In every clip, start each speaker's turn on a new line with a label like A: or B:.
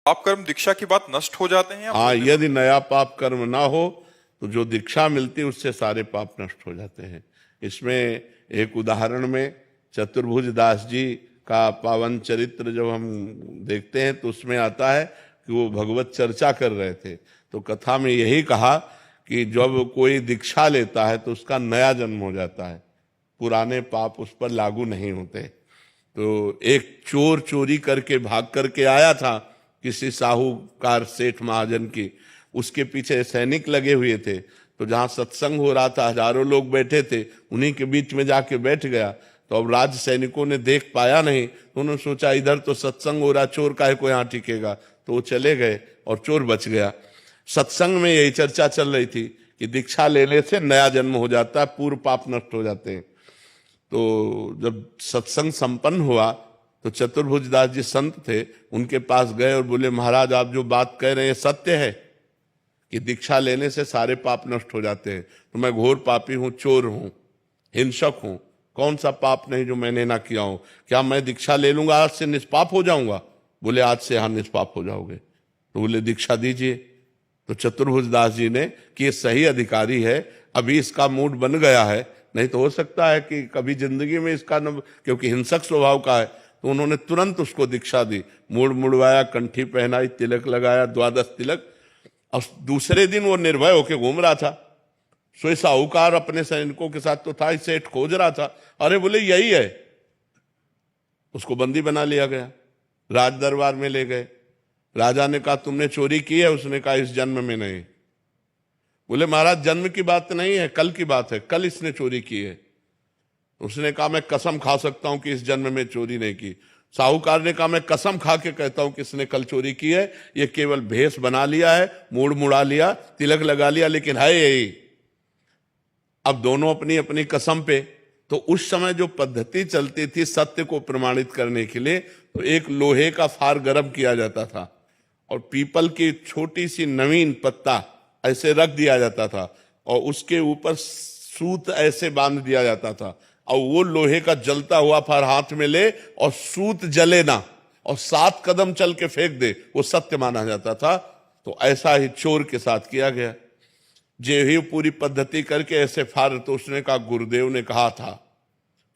A: पाप कर्म दीक्षा की बात नष्ट हो जाते हैं या
B: हाँ, यदि नया पाप कर्म ना हो तो जो दीक्षा मिलती है उससे सारे पाप नष्ट हो जाते हैं। इसमें एक उदाहरण में चतुर्भुज दास जी का पावन चरित्र जब हम देखते हैं तो उसमें आता है कि वो भगवत चर्चा कर रहे थे, तो कथा में यही कहा कि जब कोई दीक्षा लेता है तो उसका नया जन्म हो जाता है, पुराने पाप उस पर लागू नहीं होते। तो एक चोर चोरी करके भाग करके आया था किसी साहूकार सेठ महाजन की, उसके पीछे सैनिक लगे हुए थे, तो जहां सत्संग हो रहा था हजारों लोग बैठे थे, उन्हीं के बीच में जाके बैठ गया। तो अब राज सैनिकों ने देख पाया नहीं, तो उन्होंने सोचा इधर तो सत्संग हो रहा, चोर काहे को यहाँ टिकेगा, तो वो चले गए और चोर बच गया। सत्संग में यही चर्चा चल रही थी कि दीक्षा लेने से नया जन्म हो जाता है, पूर्व पाप नष्ट हो जाते हैं। तो जब सत्संग संपन्न हुआ तो चतुर्भुज दास जी संत थे, उनके पास गए और बोले महाराज आप जो बात कह रहे हैं सत्य है कि दीक्षा लेने से सारे पाप नष्ट हो जाते हैं? तो मैं घोर पापी हूं, चोर हूं, हिंसक हूं, कौन सा पाप नहीं जो मैंने ना किया हूं, क्या मैं दीक्षा ले लूंगा आज से निष्पाप हो जाऊंगा? बोले आज से हाँ निष्पाप हो जाओगे। तो बोले दीक्षा दीजिए। तो चतुर्भुज दास जी ने कि ये सही अधिकारी है, अभी इसका मूड बन गया है, नहीं तो हो सकता है कि कभी जिंदगी में इसका न, क्योंकि हिंसक स्वभाव का है, तो उन्होंने तुरंत उसको दीक्षा दी, मूड मुड़वाया, कंठी पहनाई, तिलक लगाया, 12 तिलक। और दूसरे दिन वो निर्भय होकर घूम रहा था। सोई साहूकार अपने सैनिकों के साथ तो था, सेठ खोज रहा था, अरे बोले यही है। उसको बंदी बना लिया गया, राज दरबार में ले गए। राजा ने कहा तुमने चोरी की है? उसने कहा इस जन्म में नहीं। बोले महाराज जन्म की बात नहीं है, कल की बात है, कल इसने चोरी की है। उसने कहा मैं कसम खा सकता हूं कि इस जन्म में चोरी नहीं की। साहूकार ने कहा मैं कसम खा के कहता हूं कि इसने कल चोरी की है, ये केवल भेष बना लिया है, मूड मुड़ा लिया, तिलक लगा लिया, लेकिन है यही। अब दोनों अपनी अपनी कसम पे। तो उस समय जो पद्धति चलती थी सत्य को प्रमाणित करने के लिए, तो एक लोहे का फार गर्म किया जाता था और पीपल की छोटी सी नवीन पत्ता ऐसे रख दिया जाता था और उसके ऊपर सूत ऐसे बांध दिया जाता था, और वो लोहे का जलता हुआ फार हाथ में ले और सूत जले ना और 7 कदम चल के फेंक दे, वो सत्य माना जाता था। तो ऐसा ही चोर के साथ किया गया। जे ही पूरी पद्धति करके ऐसे फार, तो उसने कहा गुरुदेव ने कहा था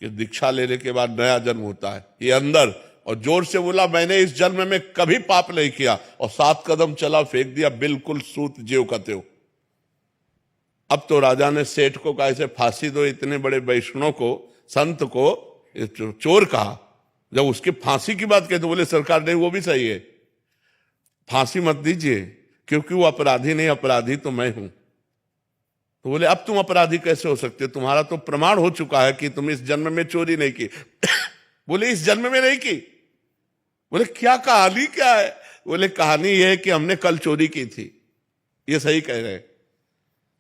B: कि दीक्षा लेने के बाद नया जन्म होता है, ये अंदर, और जोर से बोला मैंने इस जन्म में कभी पाप नहीं किया, और 7 कदम चला, फेंक दिया, बिल्कुल सूत ज्यों का त्यों। अब तो राजा ने सेठ को कहा इसे फांसी दो, इतने बड़े वैष्णव को, संत को चोर कहा। जब उसकी फांसी की बात कही तो बोले सरकार नहीं, वो भी सही है, फांसी मत दीजिए, क्योंकि वो अपराधी नहीं, अपराधी तो मैं हूं। तो बोले अब तुम अपराधी कैसे हो सकते, तुम्हारा तो प्रमाण हो चुका है कि तुम इस जन्म में चोरी नहीं की। बोले इस जन्म में नहीं की? बोले क्या कहानी क्या है? बोले कहानी यह है कि हमने कल चोरी की थी। ये सही कह रहे हैं,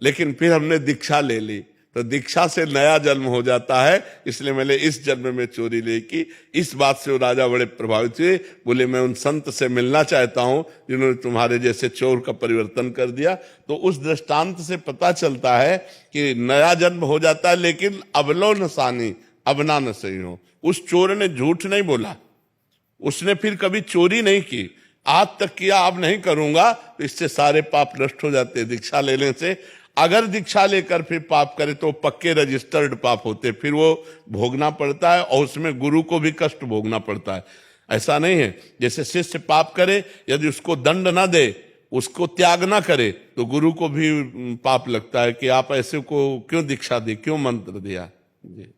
B: लेकिन फिर हमने दीक्षा ले ली, तो दीक्षा से नया जन्म हो जाता है, इसलिए मैंने इस जन्म में चोरी नहीं की। इस बात से वो राजा बड़े प्रभावित हुए। बोले मैं उन संत से मिलना चाहता हूं जिन्होंने तुम्हारे जैसे चोर का परिवर्तन कर दिया। तो उस दृष्टांत से पता चलता है कि नया जन्म हो जाता है, लेकिन अबलो न सानी अबना न सही हो। उस चोर ने झूठ नहीं बोला, उसने फिर कभी चोरी नहीं की, आज तक किया, अब नहीं करूंगा, तो इससे सारे पाप नष्ट हो जाते हैं दीक्षा लेने से। अगर दीक्षा लेकर फिर पाप करे तो पक्के रजिस्टर्ड पाप होते, फिर वो भोगना पड़ता है और उसमें गुरु को भी कष्ट भोगना पड़ता है। ऐसा नहीं है जैसे शिष्य पाप करे, यदि उसको दंड ना दे, उसको त्याग ना करे, तो गुरु को भी पाप लगता है कि आप ऐसे को क्यों दीक्षा दी, क्यों मंत्र दिया। जी।